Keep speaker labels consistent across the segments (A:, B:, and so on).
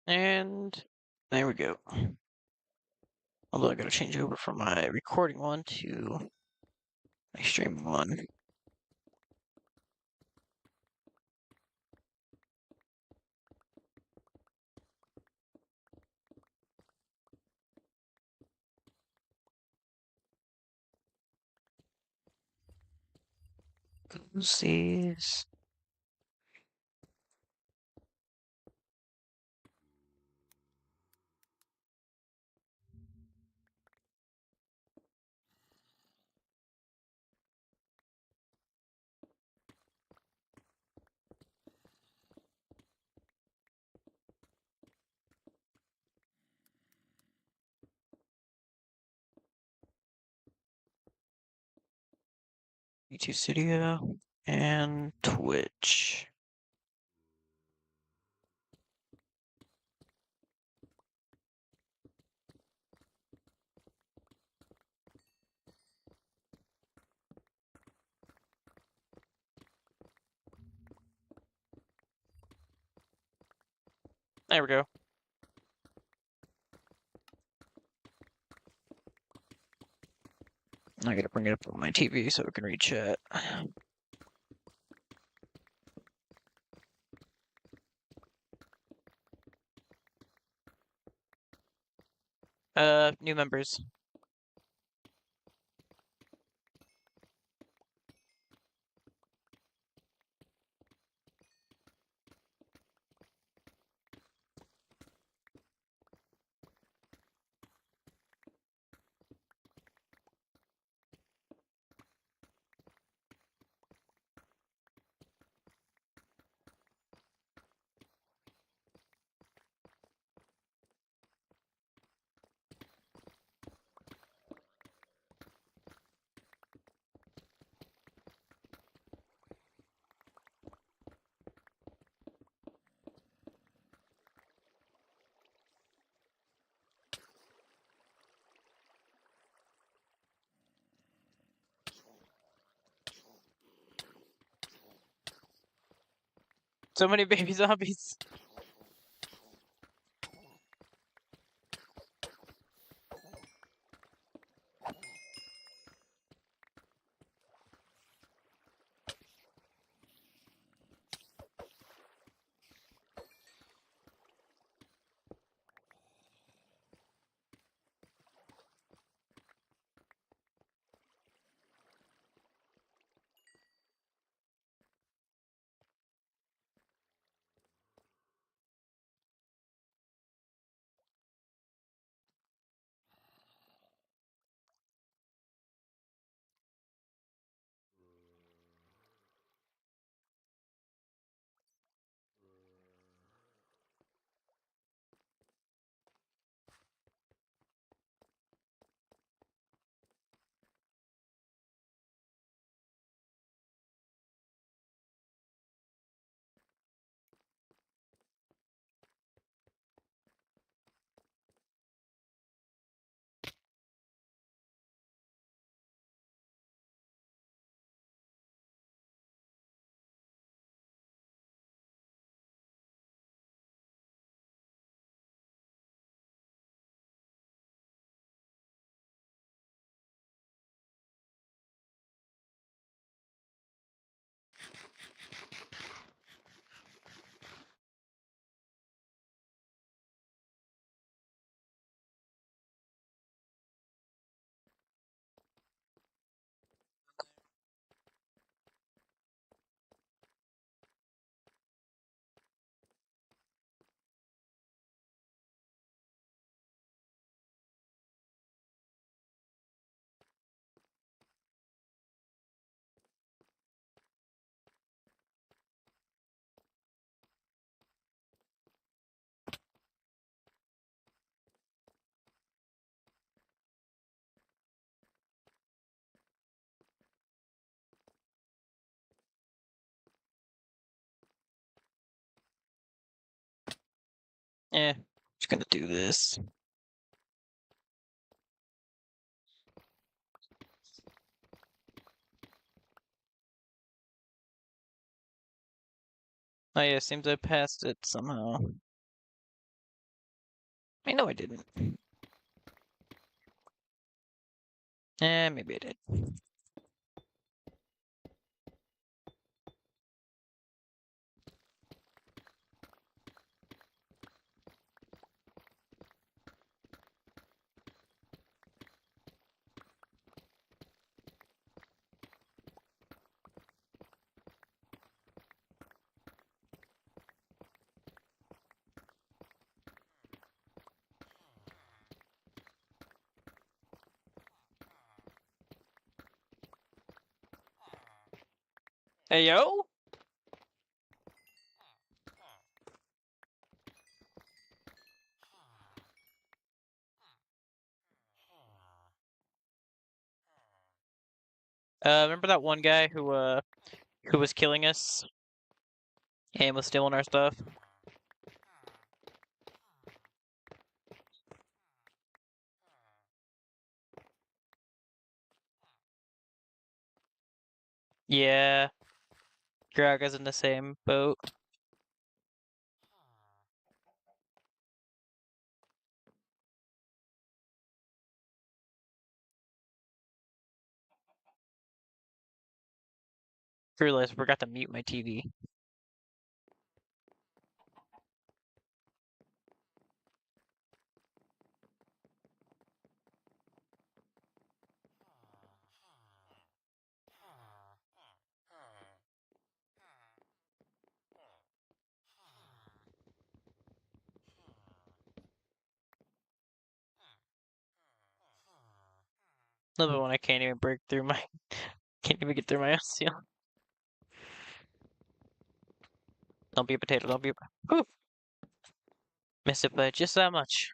A: And there we go. Although I gotta change over from my recording one to my streaming one. Close these. YouTube Studio and Twitch. There we go. I gotta bring it up on my TV so we can read chat. New members. So many baby zombies. Eh, just gonna do this. Oh yeah, seems I passed it somehow. I know I didn't. Maybe I did. Hey, yo! Remember that one guy who was killing us and was stealing our stuff? Yeah, Graga's in the same boat. Realized I forgot to mute my TV. Love it when I can't even break through my can't even get through my own seal. Don't be a potato, don't be a Whew. Missed it by just that much.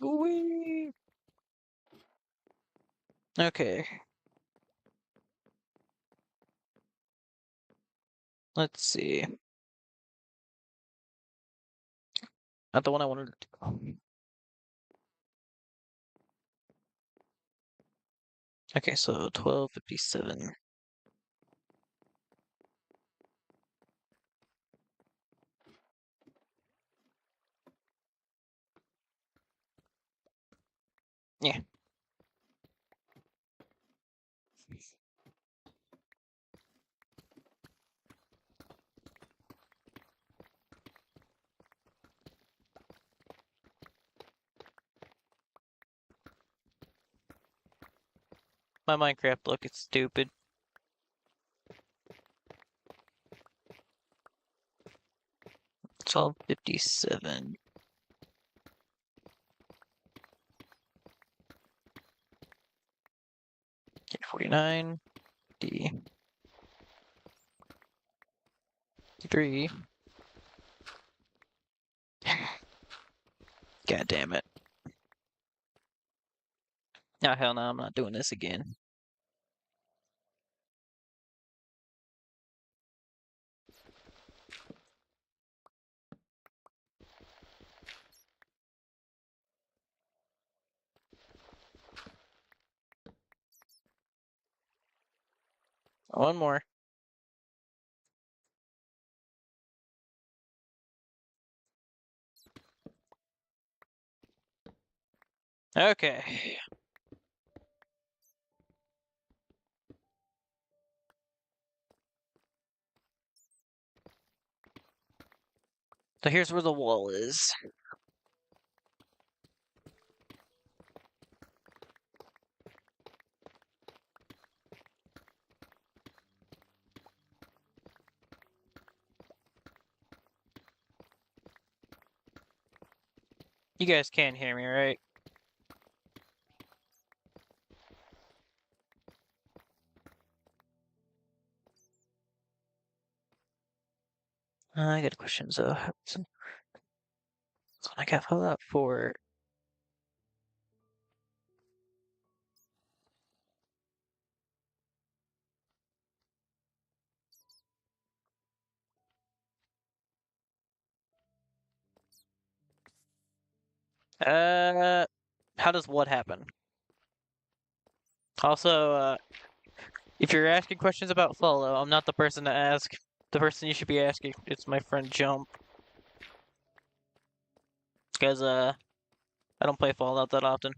A: Whee! Okay. Let's see. Not the one I wanted to do. Okay, so 12:57. Yeah. My Minecraft look, it's stupid. 12:57. Okay, 49. D. 3. God damn it. Oh, hell no, I'm not doing this again. One more. Okay. So here's where the wall is. You guys can't hear me, right? I got a question, so I got filled out for. Uh, how does what happen? Also, if you're asking questions about follow, I'm not the person to ask. The person you should be asking, it's my friend Jump. Because, I don't play Fallout that often.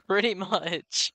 A: Pretty much.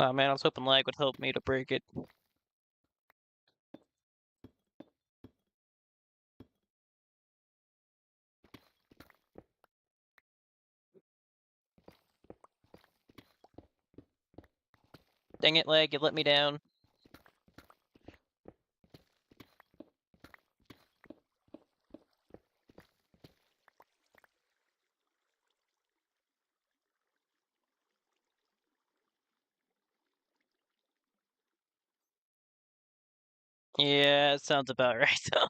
A: Oh man, I was hoping lag would help me to break it. Dang it, lag, you let me down. Yeah, it sounds about right though.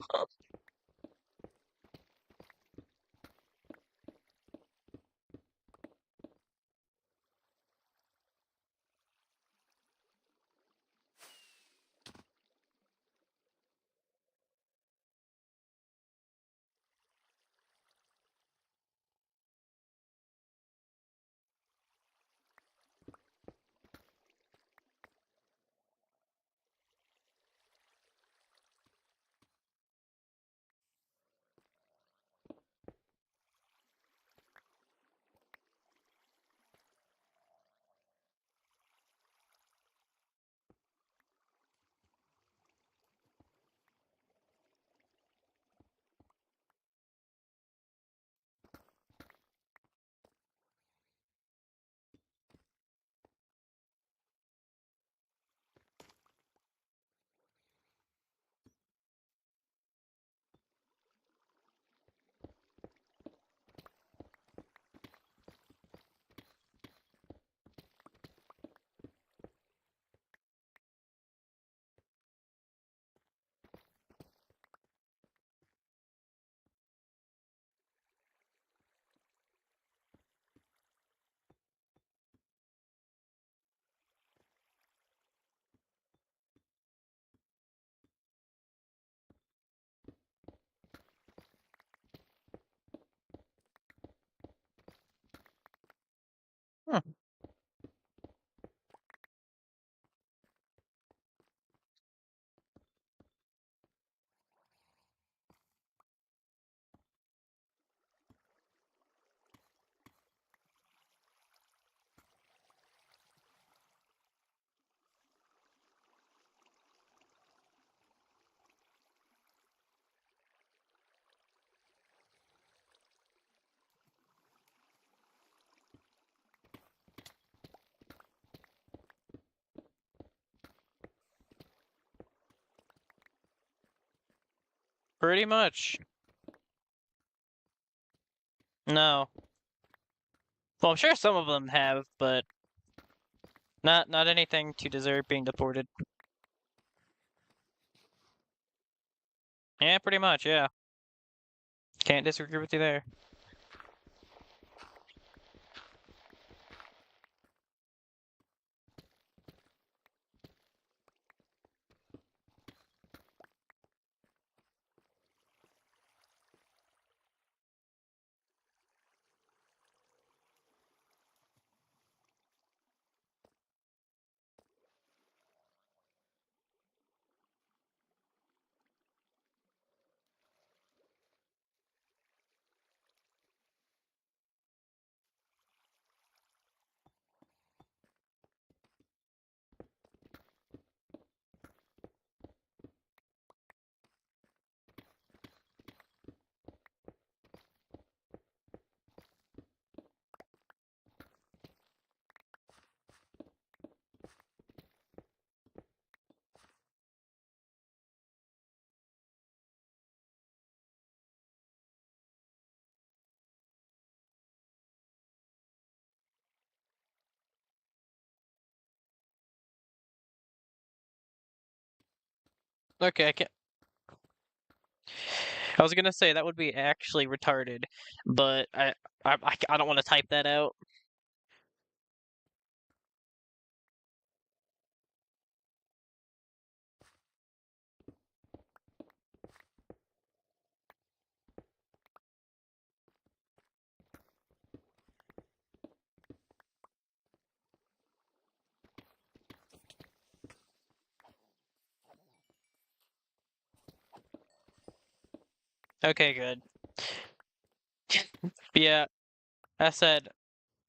A: Pretty much. No. Well, I'm sure some of them have, but not anything to deserve being deported. Yeah, pretty much, yeah. Can't disagree with you there. Okay, I was gonna say that would be actually retarded, but I don't want to type that out. Okay, good. Yeah, I said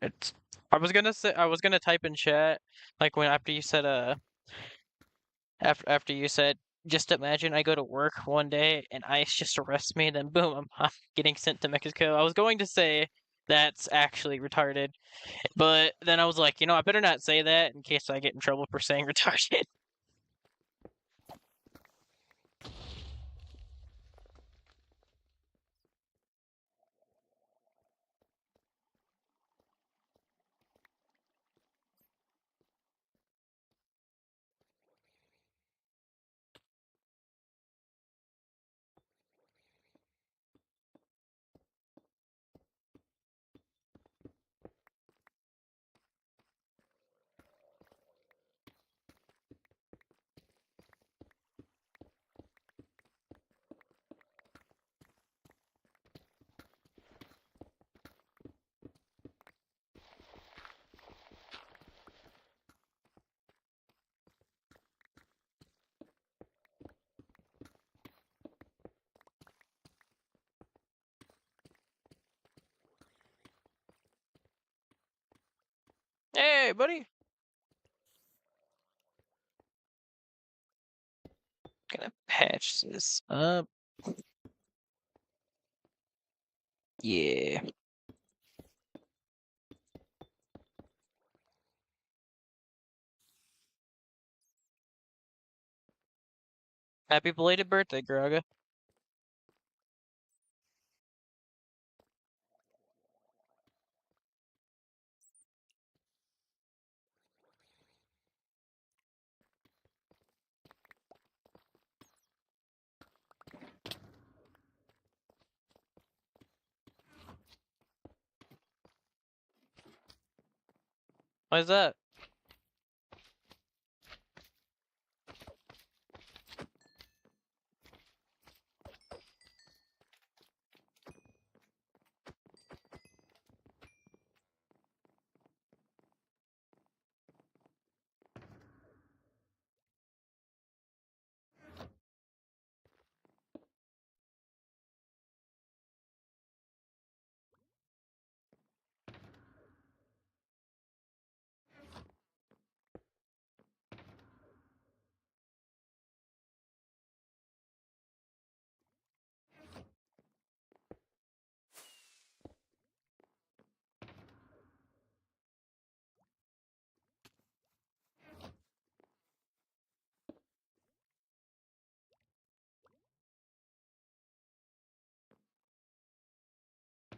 A: it's. I was gonna type in chat like when after you said after you said just imagine I go to work one day and ICE just arrests me, then boom, I'm getting sent to Mexico. I was going to say that's actually retarded, but then I was like, I better not say that in case I get in trouble for saying retarded. Hey, buddy. Gonna patch this up. Yeah. Happy belated birthday, Graga. Why is that?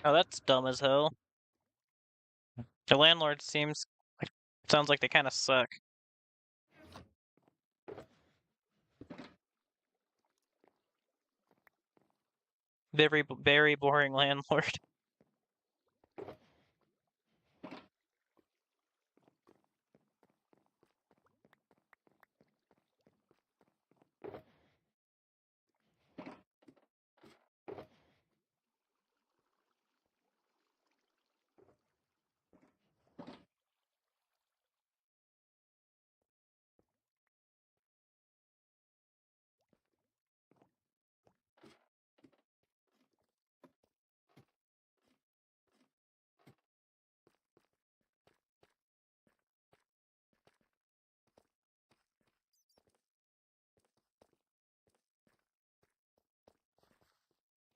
A: Oh, that's dumb as hell. The landlord sounds like they kind of suck. Very boring landlord.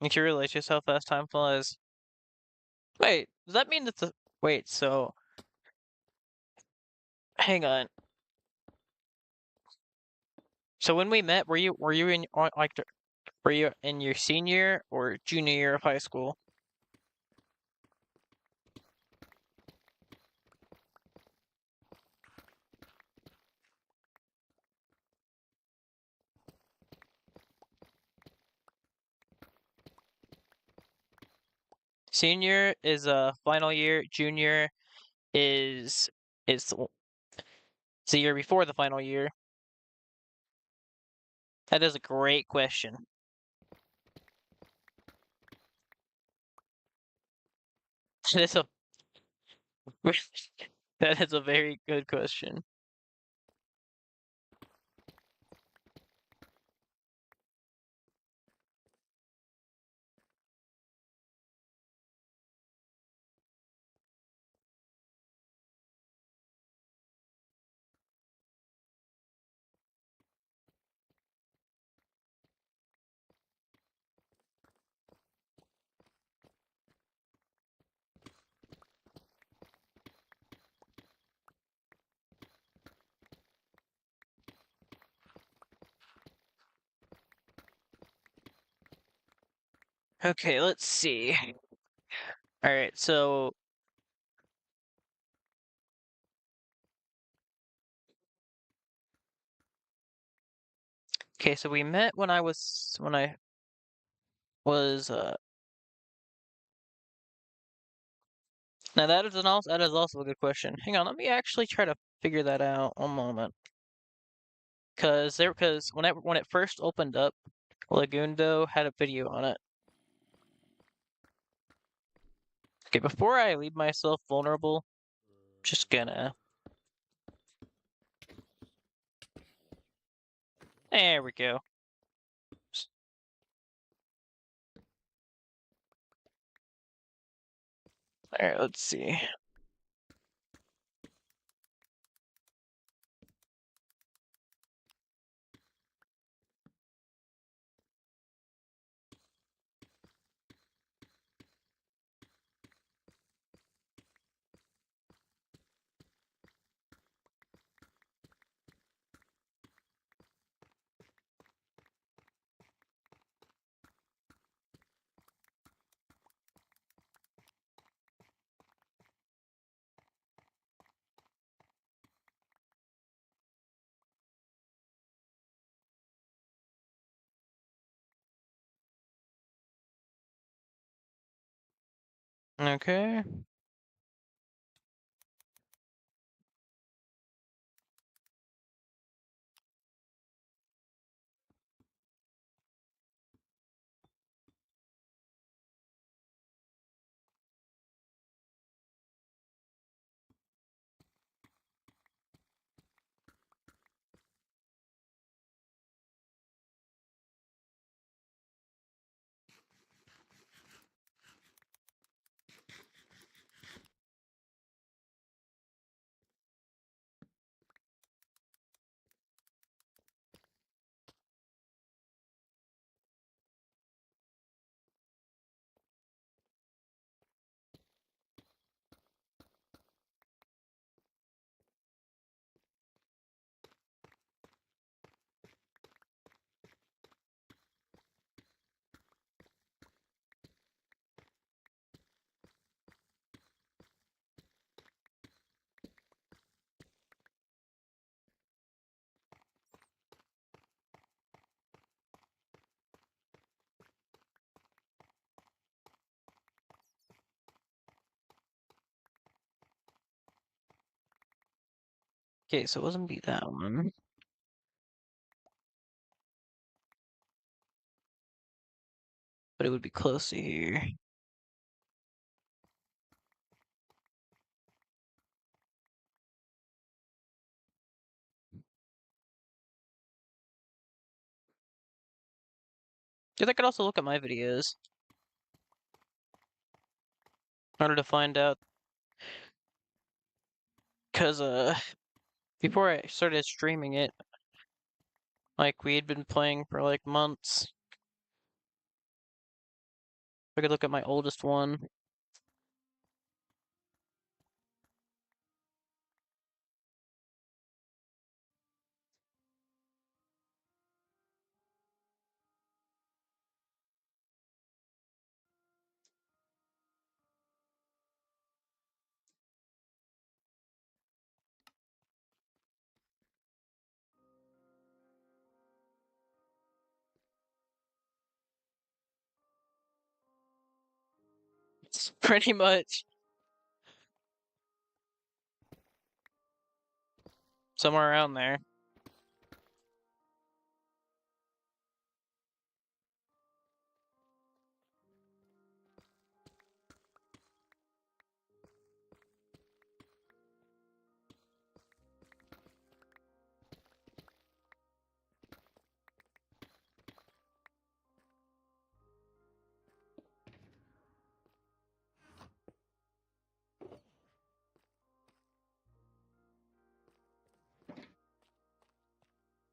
A: You can realize just how fast time flies. Wait, does that mean that the wait? So hang on. So when we met, were you in were you in your senior or junior year of high school? Senior is final year. Junior is it's the year before the final year. That is a great question. That is a that is a very good question. Okay, let's see. All right, so okay, so we met when I was now that is also a good question. Hang on, let me actually try to figure that out. One moment. Because when it first opened up, Legundo had a video on it. Okay, before I leave myself vulnerable, just gonna there we go. All right, let's see. Okay. Okay, so it wasn't be that one. But it would be close to here. Because I could also look at my videos in order to find out. Because, before I started streaming it, like, we had been playing for, like, months. I could look at my oldest one. It's pretty much somewhere around there.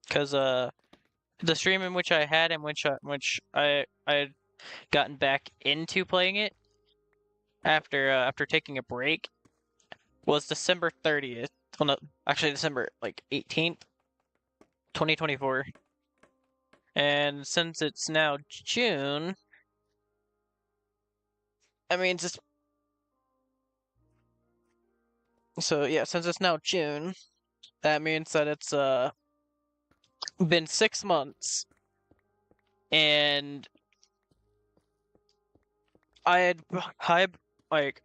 A: Because, the stream in which I had, in which I had gotten back into playing it after taking a break, was December 30th. Well, no, actually December like 18th, 2024. And since it's now June, I mean, just so yeah, since it's now June, that means that it's been 6 months, and I had I like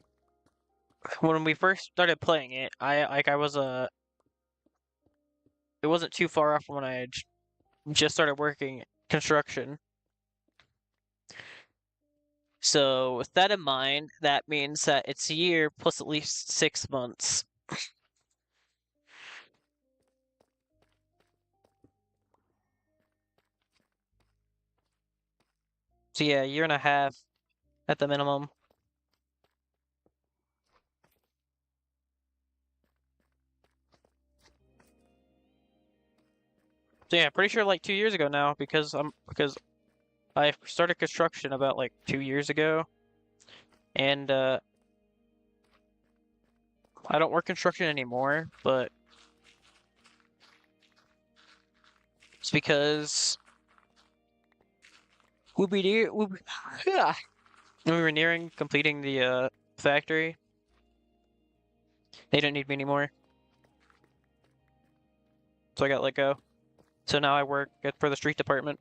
A: when we first started playing it, I was it wasn't too far off from when I had just started working construction. So with that in mind, that means that it's a year plus at least 6 months. So yeah, a year and a half at the minimum. So yeah, pretty sure like 2 years ago now because I started construction about like 2 years ago, and I don't work construction anymore, but it's because yeah, when we were nearing completing the factory. They didn't need me anymore, so I got let go. So now I work for the street department.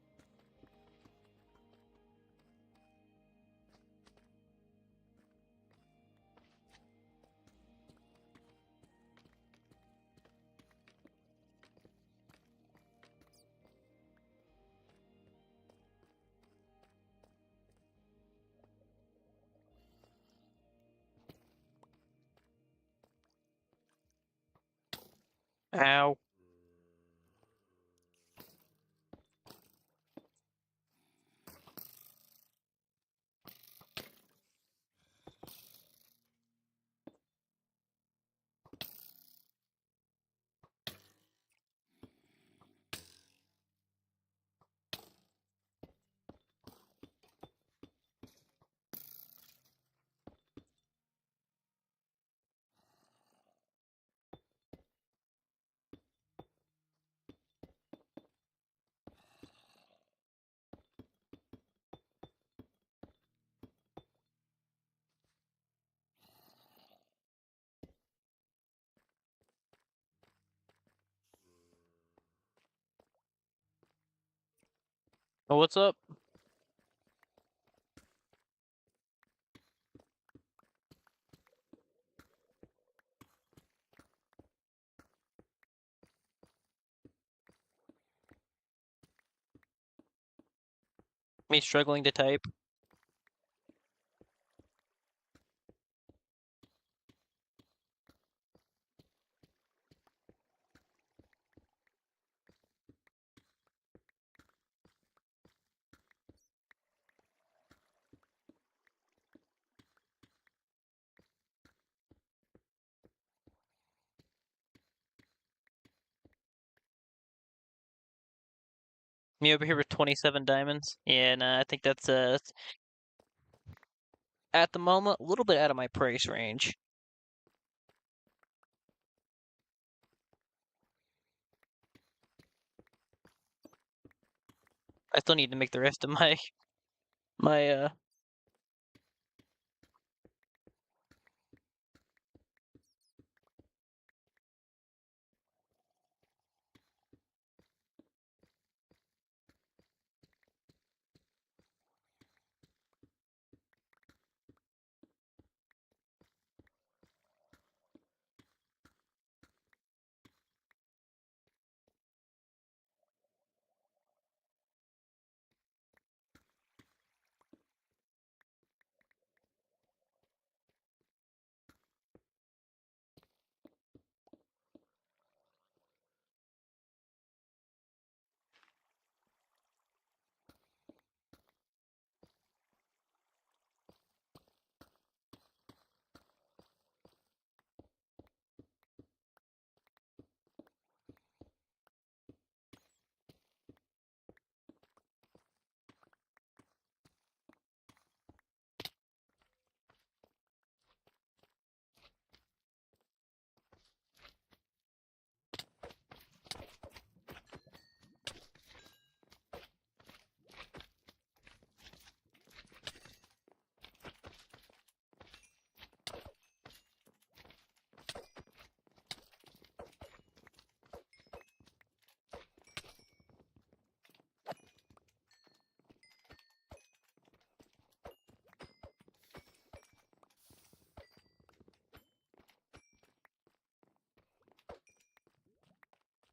A: Ow. Well, what's up? Me struggling to type. Me over here with 27 diamonds. Yeah, nah, I think that's at the moment a little bit out of my price range. I still need to make the rest of my.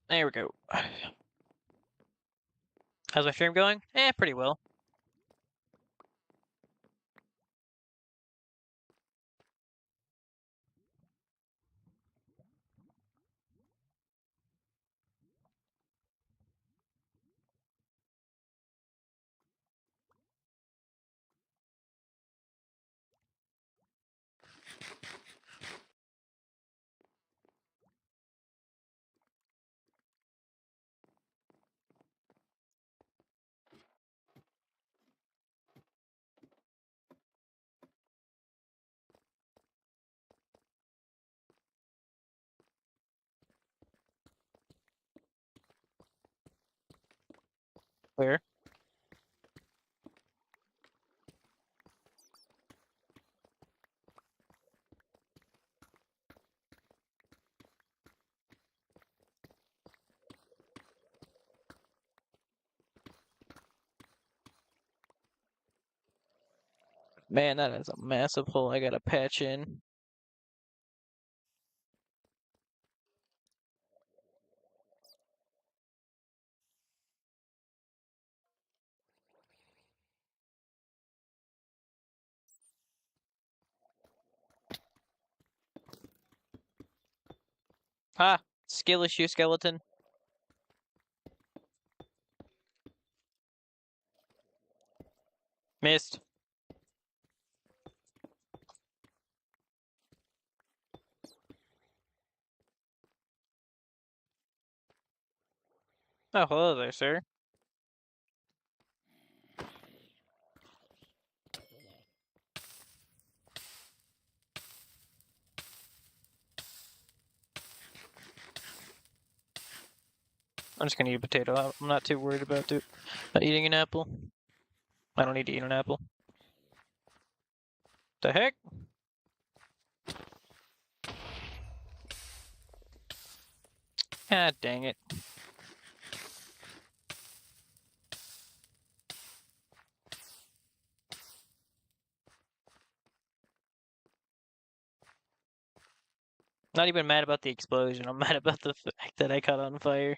A: There we go. How's my stream going? Pretty well. Where? Man, that is a massive hole I gotta patch in. Ha! Skill issue, skeleton. Missed. Oh, hello there, sir. I'm just gonna eat a potato. I'm not too worried about eating an apple. I don't need to eat an apple. The heck? Ah, dang it. Not even mad about the explosion. I'm mad about the fact that I caught on fire.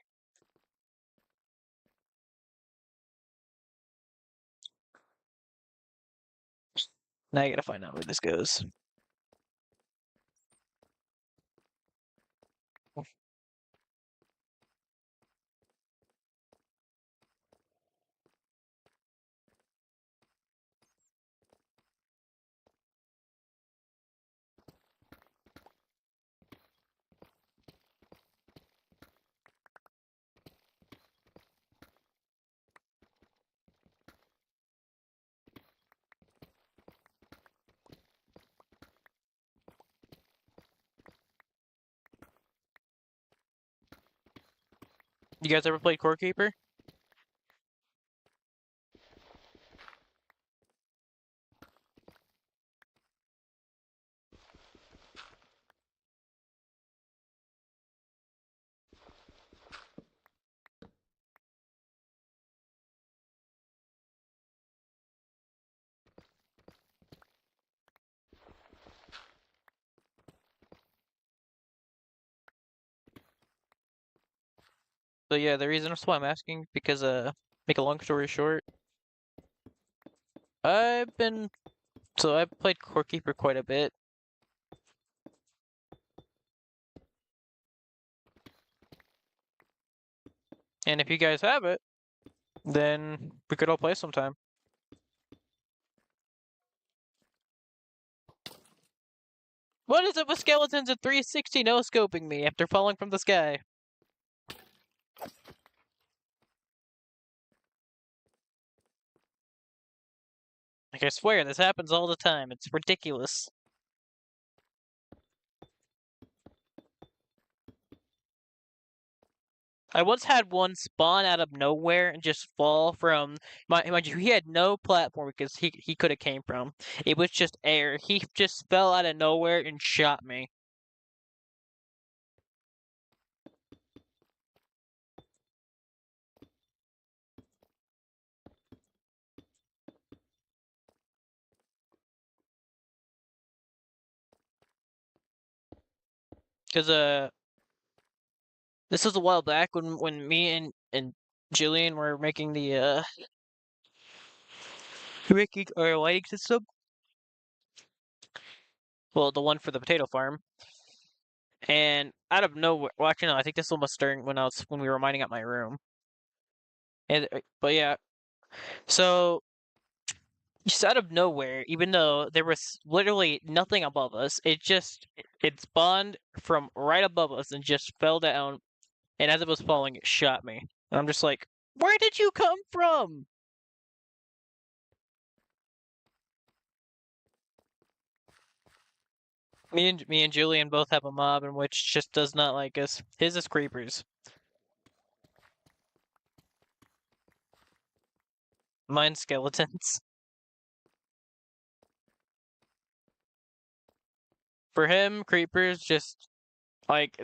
A: Now I gotta find out where this goes. You guys ever played Core Keeper? So yeah, the reason that's why I'm asking because make a long story short, I've been I've played Core Keeper quite a bit, and if you guys have it, then we could all play sometime. What is it with skeletons at 360 no scoping me after falling from the sky? Like I swear, this happens all the time. It's ridiculous. I once had one spawn out of nowhere and just fall from mind you, he had no platform because he could have came from. It was just air. He just fell out of nowhere and shot me. Cause this was a while back when me and Jillian were making the making our lighting system. Well, the one for the potato farm. And out of nowhere, well, actually, no, I think this one was during when we were mining up my room. And but yeah, so just out of nowhere, even though there was literally nothing above us, it spawned from right above us and just fell down. And as it was falling, it shot me. And I'm just like, where did you come from? Me and Julian both have a mob in which just does not like us. His is creepers. Mine's skeletons. For him, creepers just like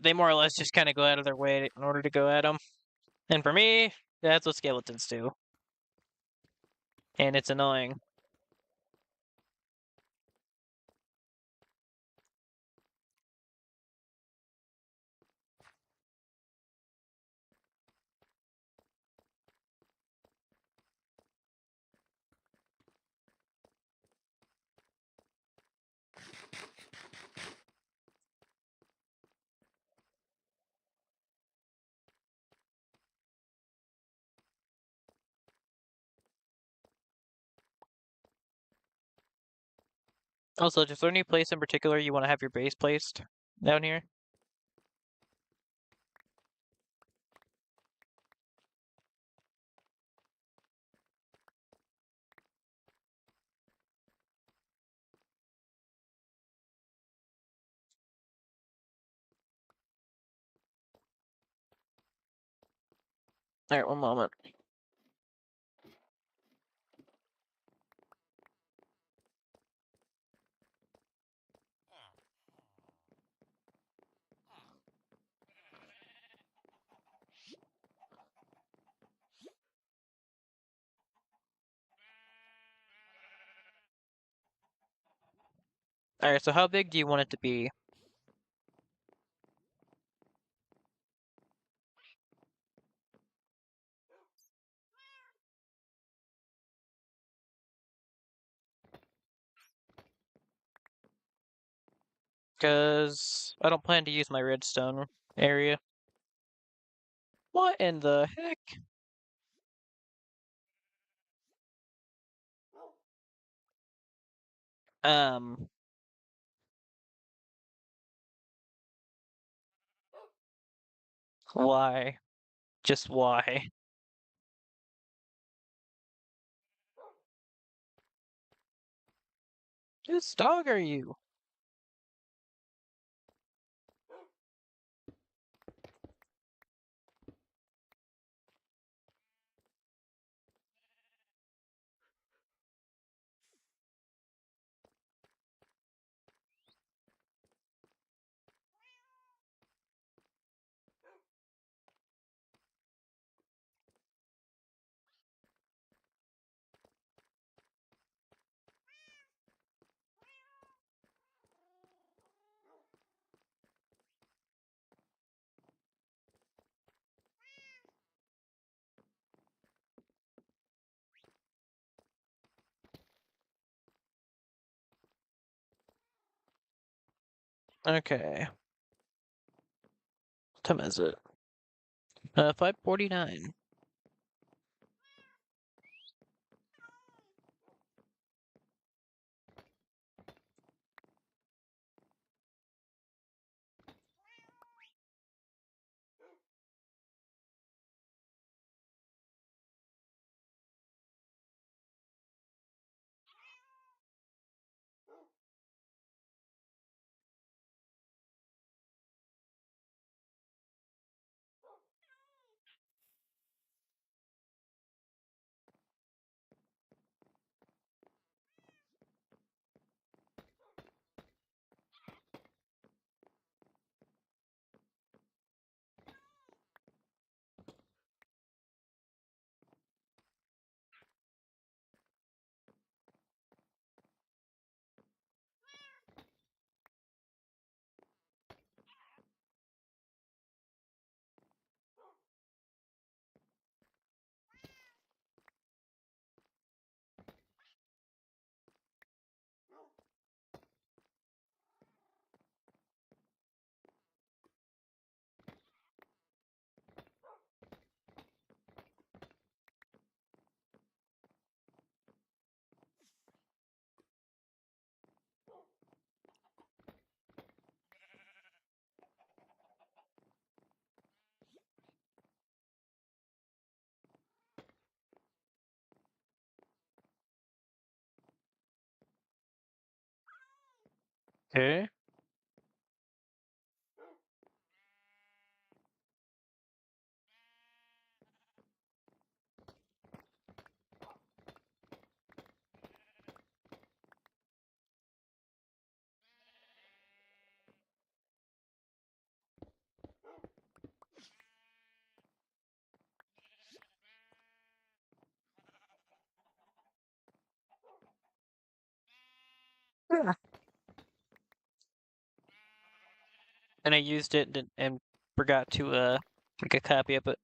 A: they more or less just kind of go out of their way in order to go at them. And for me, that's what skeletons do. And it's annoying. Also, is there any place in particular you want to have your base placed down here? Alright, one moment. Alright, so how big do you want it to be? Because I don't plan to use my redstone area. What in the heck? Um, why? Just why? Whose dog are you? Okay. What time is it? 5:49. Okay. Yeah. And I used it and forgot to make a copy of it.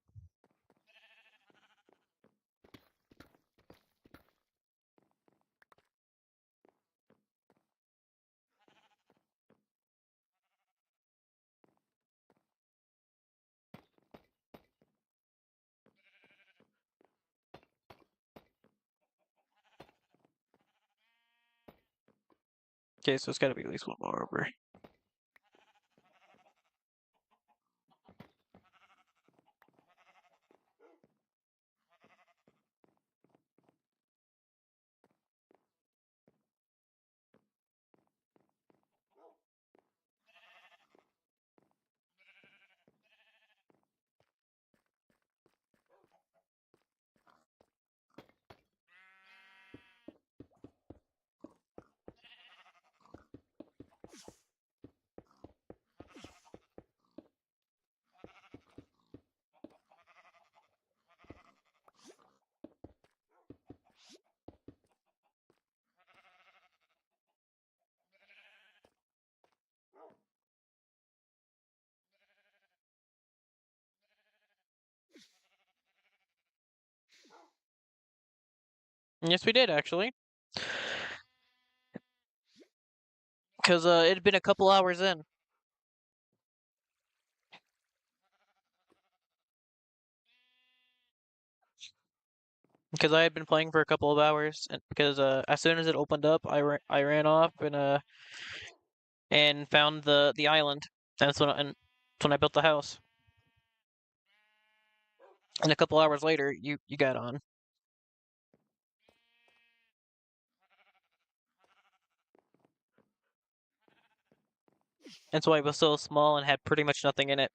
A: Okay, so it's gotta be at least one more over. Yes, we did actually. Because it had been a couple hours in. Because I had been playing for a couple of hours, and because as soon as it opened up, I ran off and found the island. And that's when I built the house. And a couple hours later, you got on. That's why it was so small and had pretty much nothing in it.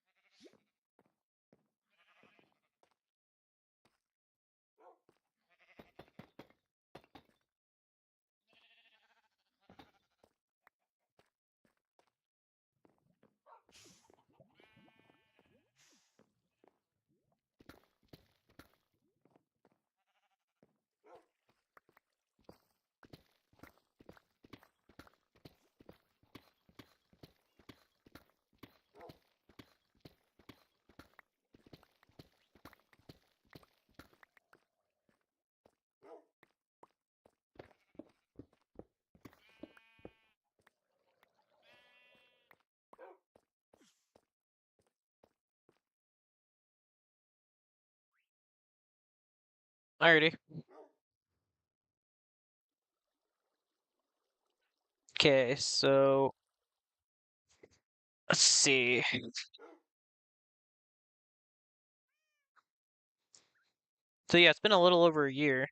A: Alrighty. Okay, so let's see. So yeah, it's been a little over a year.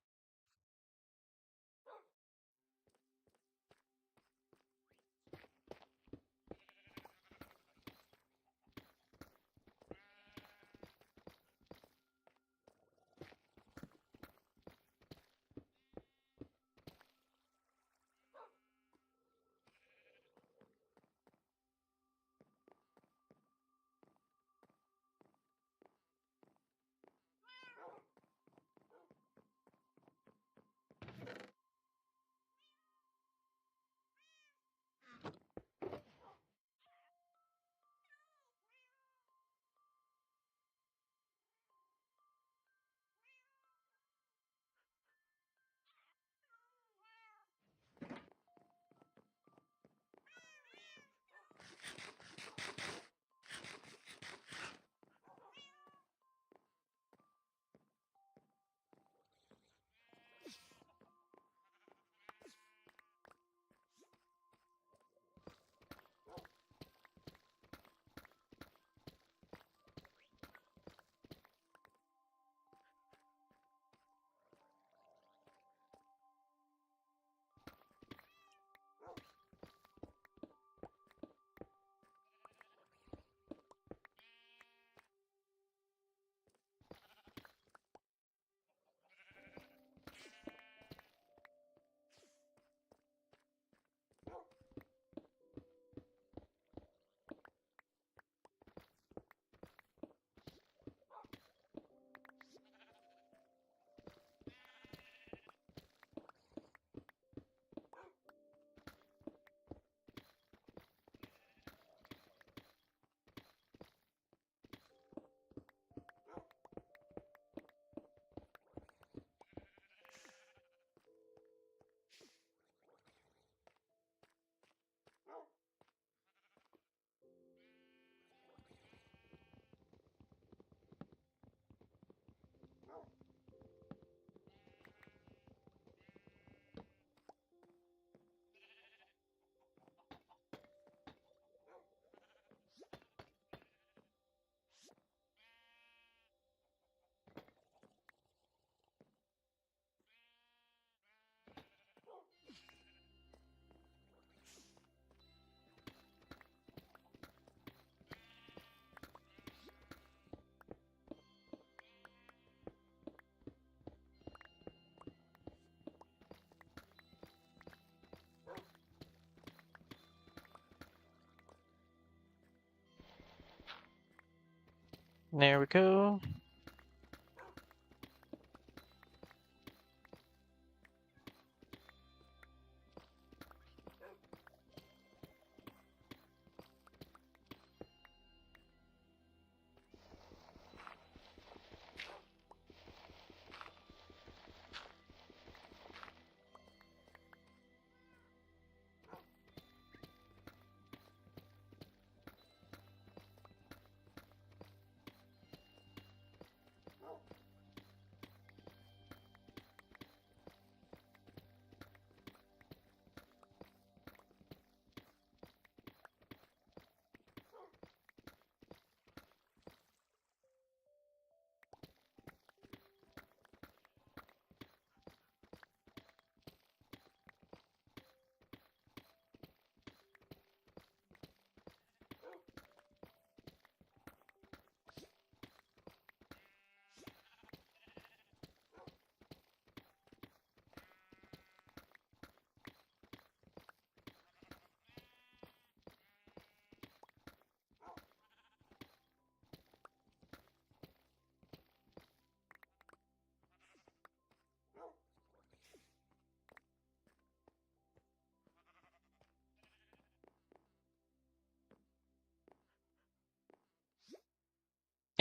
A: There we go.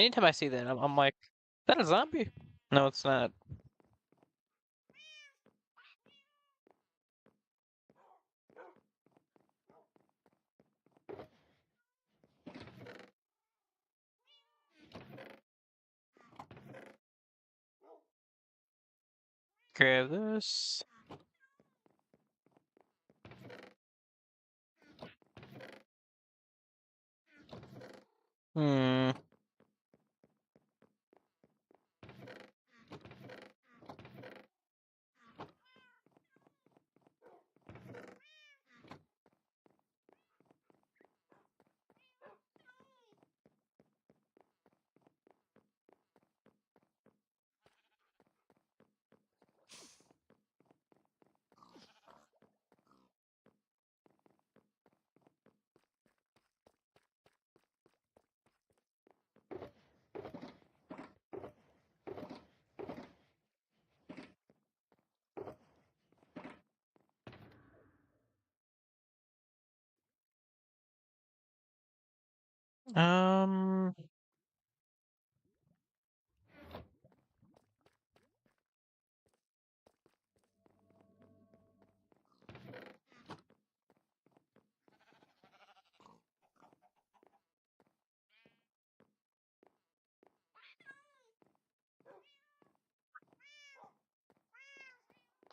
A: Anytime I see that, I'm like, is that a zombie? No, it's not. Grab this. Hmm. Um.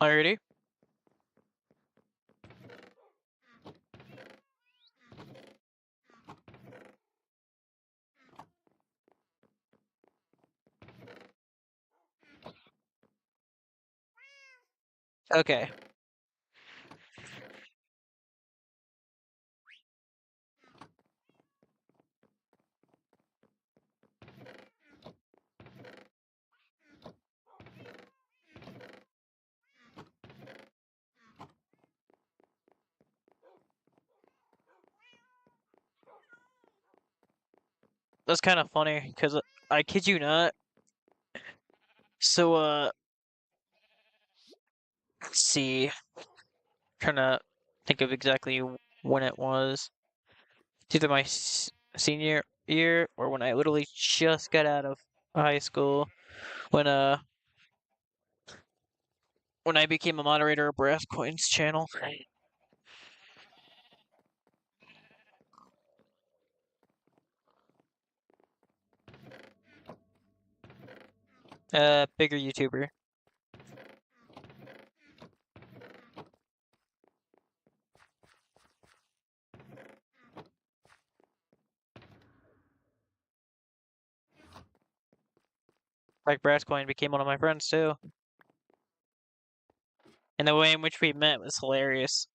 A: Alrighty. Okay. That's kind of funny because I kid you not. So let's see. Trying to think of exactly when it was. It's either my senior year or when I literally just got out of high school. When when I became a moderator of Brass Coins channel. Bigger YouTuber. Like Brass Coin became one of my friends too. And the way in which we met was hilarious.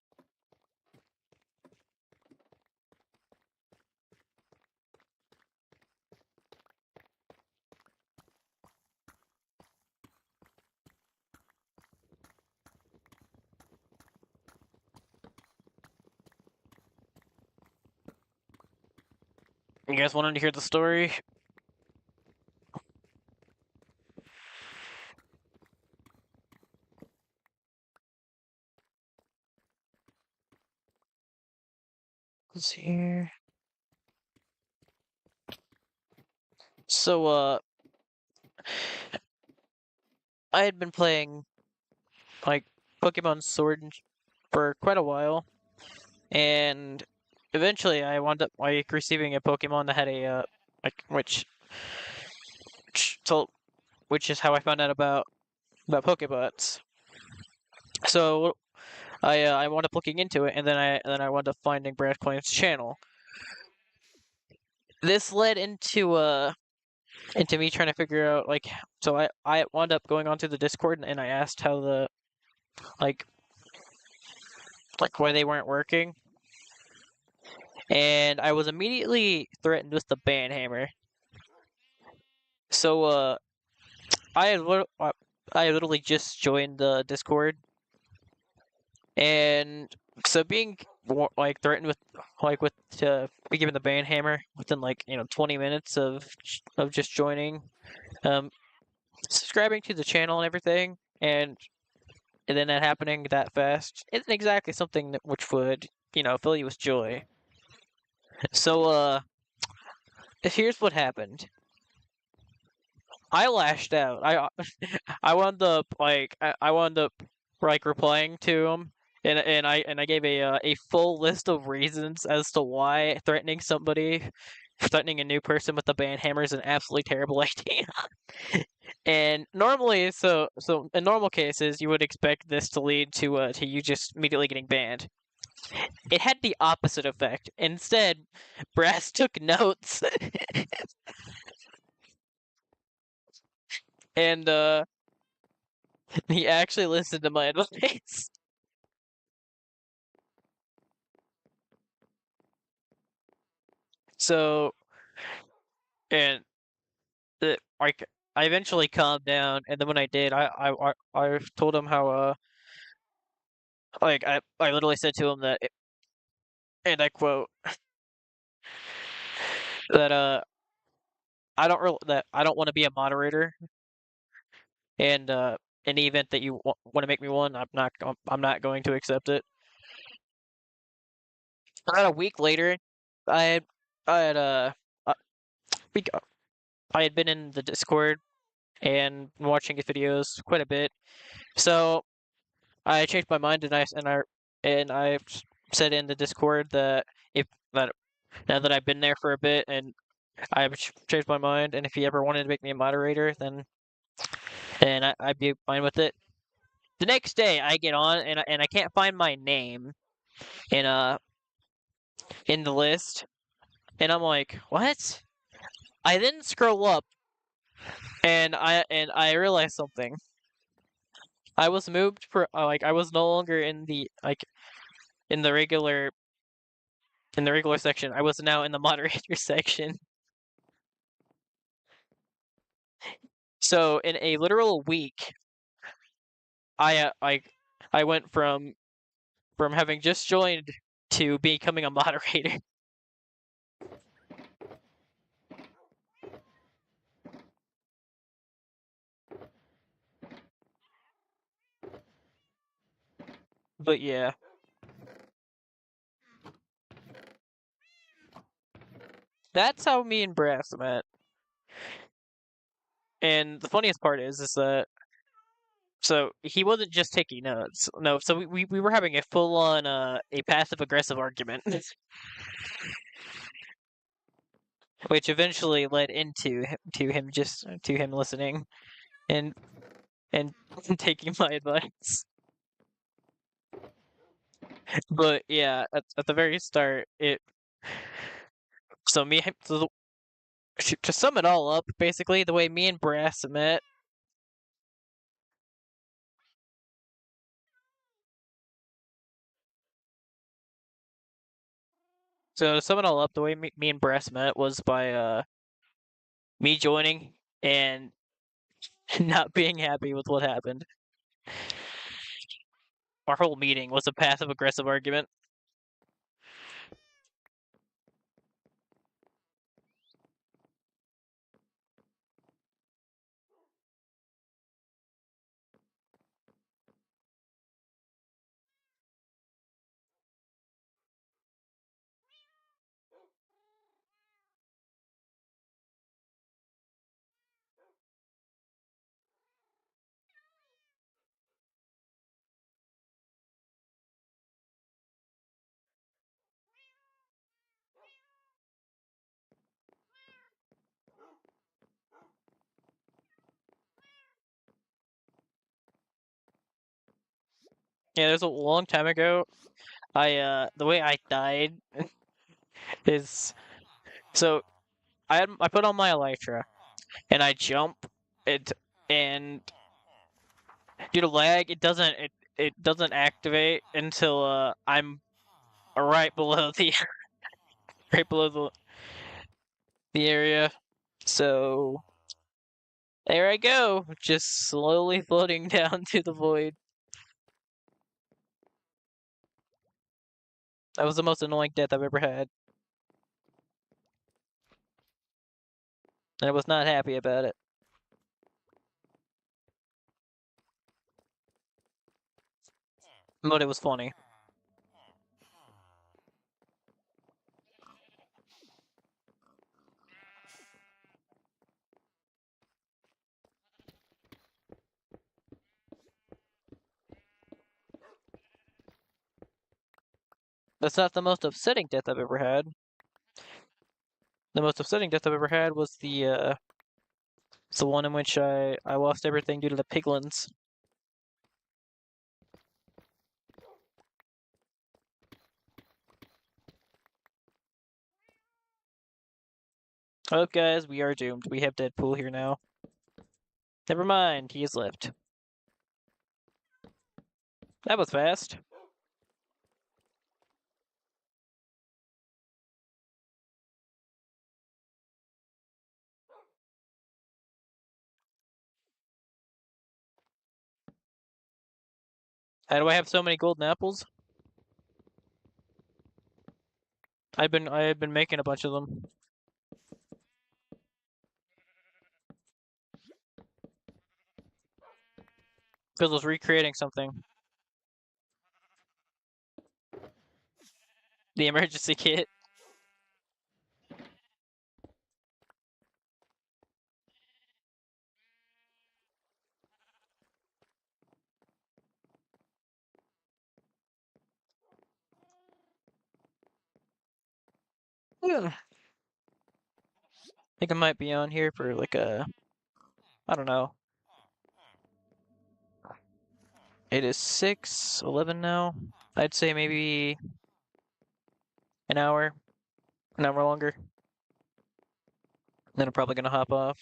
A: You guys wanted to hear the story? Let's see here. So, I had been playing like Pokemon Sword for quite a while, and eventually I wound up like receiving a Pokemon that had a like so which is how I found out about Pokebots. So I wound up looking into it, and then I wound up finding Brad Coin's channel. This led into me trying to figure out like so I wound up going onto the Discord and I asked how the like why they weren't working, and I was immediately threatened with the ban hammer. So I had I literally just joined the Discord, and so being like threatened with with to be given the ban hammer within 20 minutes of just joining, um, subscribing to the channel and everything, and then that happening that fast isn't exactly something that which would fill you with joy. So here's what happened. I lashed out. I wound up I wound up like replying to him, and I gave a full list of reasons as to why threatening a new person with a band hammer is an absolutely terrible idea. And normally, so in normal cases, you would expect this to lead to you just immediately getting banned. It had the opposite effect. Instead, Brass took notes, and he actually listened to my advice. So, and like I eventually calmed down, and then when I did, I told him how I literally said to him that, and I quote, that I don't want to be a moderator, and in the event that you want to make me one, I'm not going to accept it. About a week later, I had I had uh, we, I had been in the Discord and watching his videos quite a bit, so I changed my mind, and I said in the Discord that if that now that I've been there for a bit and I've changed my mind, and if he ever wanted to make me a moderator, then I'd be fine with it. The next day, I get on and I can't find my name in in the list, and I'm like, what? I then scroll up and I realize something. I was moved for I was no longer in the in the regular section. I was now in the moderator section. So in a literal week, I uh, I I went from having just joined to becoming a moderator. But yeah, that's how me and Brass met. And the funniest part is that so he wasn't just taking notes. No, so we were having a full on a passive aggressive argument, which eventually led into to him listening and and taking my advice. But yeah, at the very start, it so me so to sum it all up, basically the way me and Brass met. So to sum it all up, the way me and Brass met was by me joining and not being happy with what happened. Our whole meeting was a passive aggressive argument. Yeah, there's a long time ago. I the way I died is so I put on my elytra and I jump it and due to lag it doesn't activate until I'm right below the right below the area. So there I go, just slowly floating down to the void. That was the most annoying death I've ever had, and I was not happy about it. But it was funny. That's not the most upsetting death I've ever had. The most upsetting death I've ever had was the one in which I lost everything due to the piglins. Oh, guys, we are doomed. We have Deadpool here now. Never mind, he has left. That was fast. How do I have so many golden apples? I have been making a bunch of them. Because I was recreating something. The emergency kit. Yeah. I think I might be on here for like I don't know. It is 6:11 now. I'd say maybe an hour longer. Then I'm probably gonna hop off.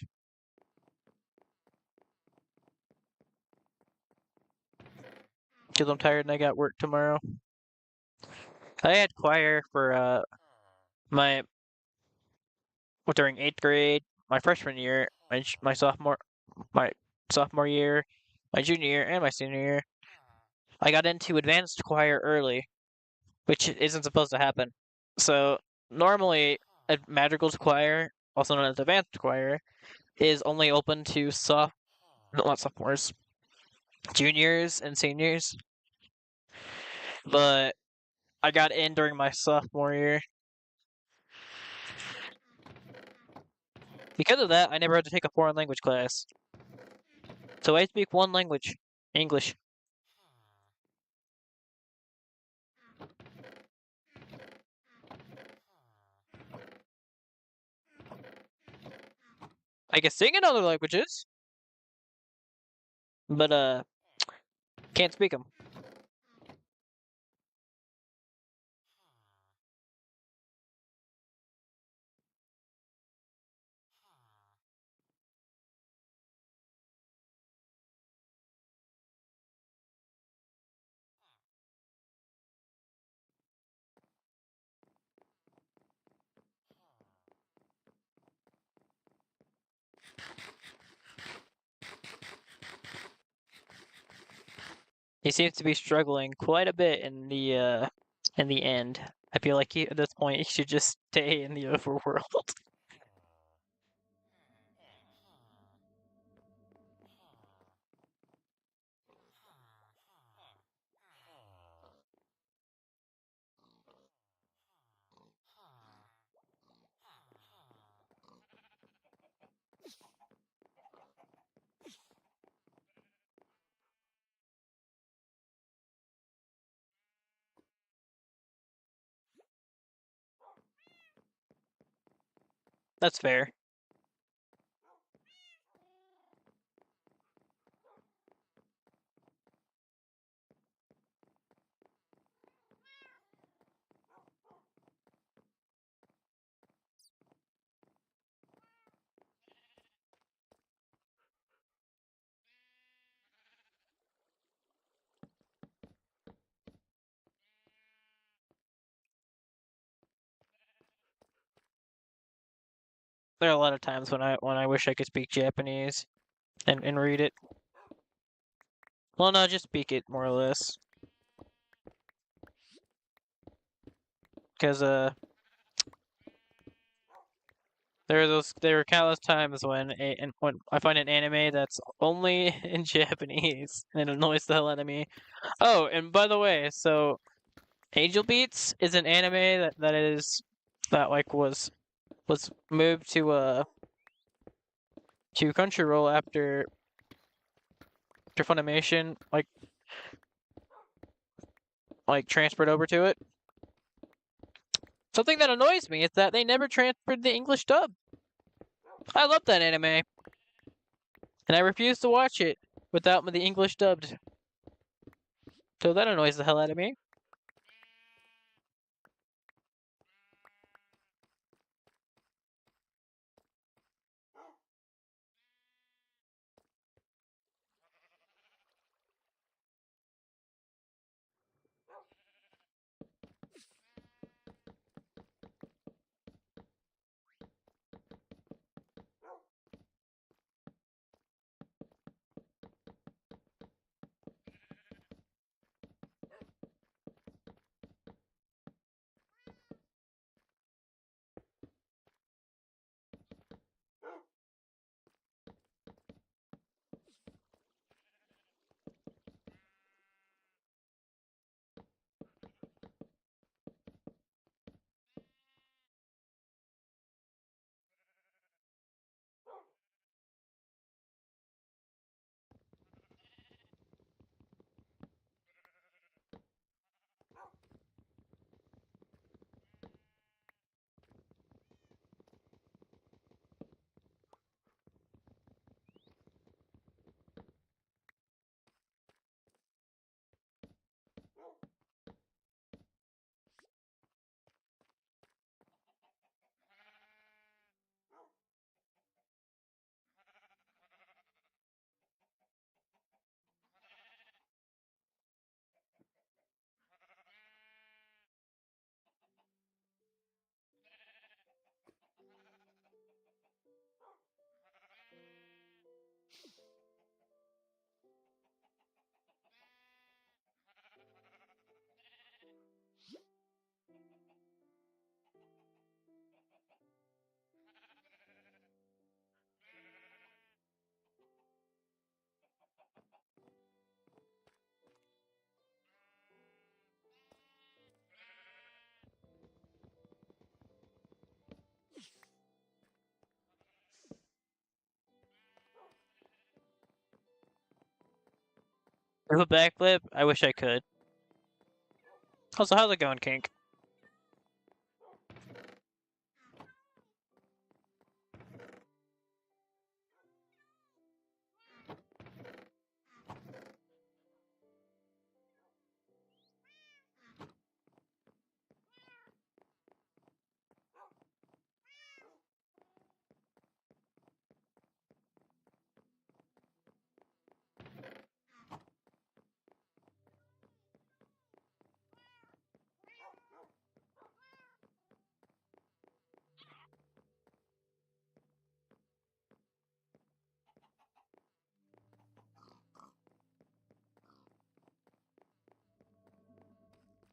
A: Because I'm tired and I got work tomorrow. I had choir for my during 8th grade, my freshman year, my sophomore year, my junior year, and my senior year. I got into advanced choir early, which isn't supposed to happen. So normally, a madrigals choir, also known as advanced choir, is only open to not sophomores, juniors and seniors. But I got in during my sophomore year. Because of that, I never had to take a foreign language class. So I speak one language, English. I can sing in other languages, but can't speak them. He seems to be struggling quite a bit in the end. I feel like at this point he should just stay in the overworld. That's fair. There are a lot of times when I wish I could speak Japanese and read it. Well, no, just speak it more or less. Because there are countless times when I find an anime that's only in Japanese and it annoys the hell out of me. Oh, and by the way, so Angel Beats is an anime that like was moved to Crunchyroll after Funimation like transferred over to it. Something that annoys me is that they never transferred the English dub. I love that anime, and I refuse to watch it without the English dubbed. So that annoys the hell out of me. With a backflip, I wish I could. Also, how's it going, Kink?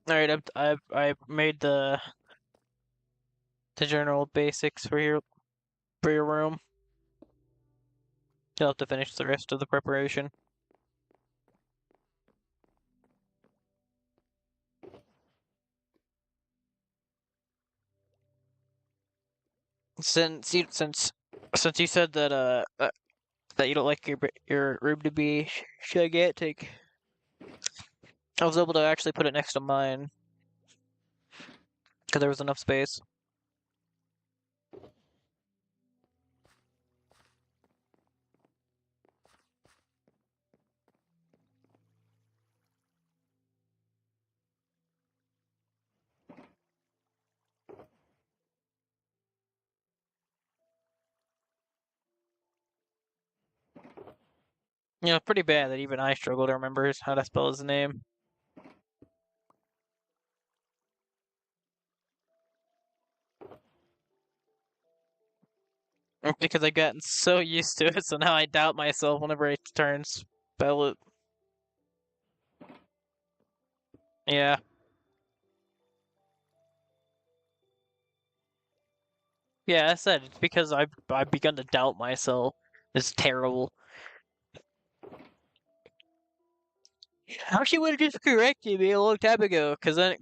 A: All right, I've made the general basics for your room. You'll have to finish the rest of the preparation. Since you said that you don't like your room to be gigantic, I was able to actually put it next to mine because there was enough space. You know, pretty bad that even I struggle to remember how to spell his name. Because I've gotten so used to it, so now I doubt myself whenever I try and spell it. Yeah. Yeah, I said it's because I've begun to doubt myself. It's terrible. How she would have just corrected me a long time ago, because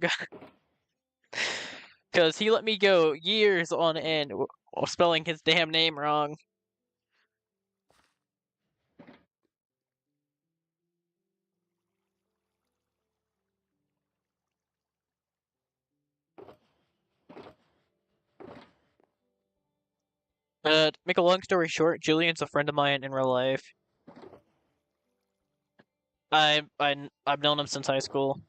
A: he let me go years on end spelling his damn name wrong. Make a long story short, Julian's a friend of mine in real life. I've known him since high school.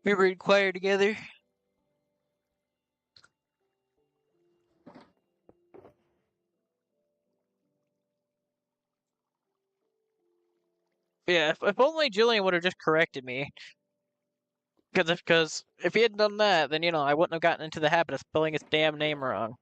A: We were in choir together. Yeah, if only Julian would have just corrected me. Because if he hadn't done that, then I wouldn't have gotten into the habit of spelling his damn name wrong.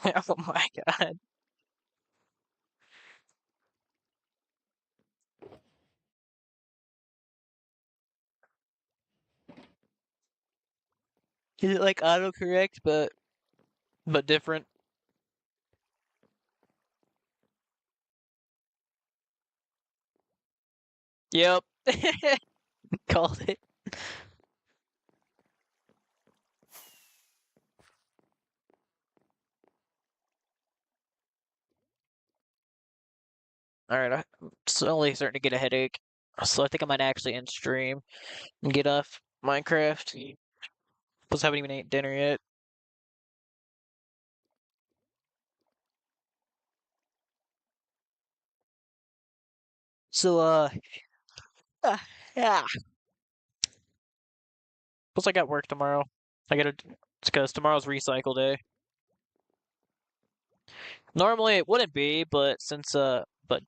A: Oh my god. Is it like autocorrect but different? Yep. Called it. Alright, I'm slowly starting to get a headache. So I think I might actually end stream and get off Minecraft. Plus, I haven't even ate dinner yet. So, yeah. Plus, I got work tomorrow. I gotta, it's because tomorrow's recycle day. Normally it wouldn't be, but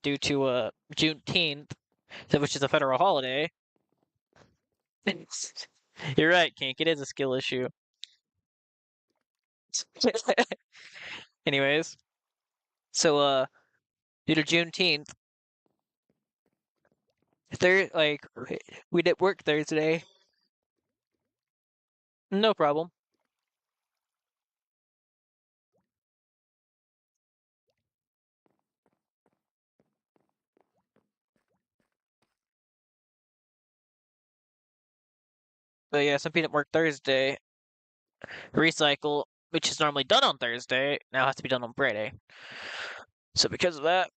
A: due to Juneteenth, which is a federal holiday, you're right, Kink. It is a skill issue. Anyways, so due to Juneteenth, like we did work Thursday. No problem. But yeah, some people didn't work Thursday. Recycle, which is normally done on Thursday, now has to be done on Friday. So because of that,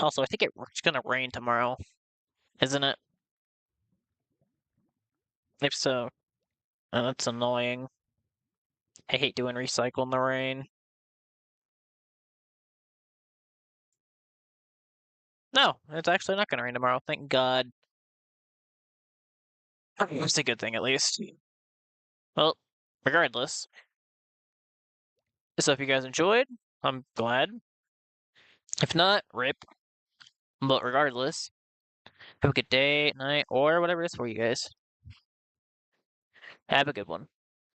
A: also I think it's gonna rain tomorrow, isn't it? If so, that's annoying. I hate doing recycle in the rain. No, it's actually not gonna rain tomorrow. Thank God. It's a good thing at least. Well, regardless. So if you guys enjoyed, I'm glad. If not, rip. But regardless, have a good day, night, or whatever it is for you guys. Have a good one.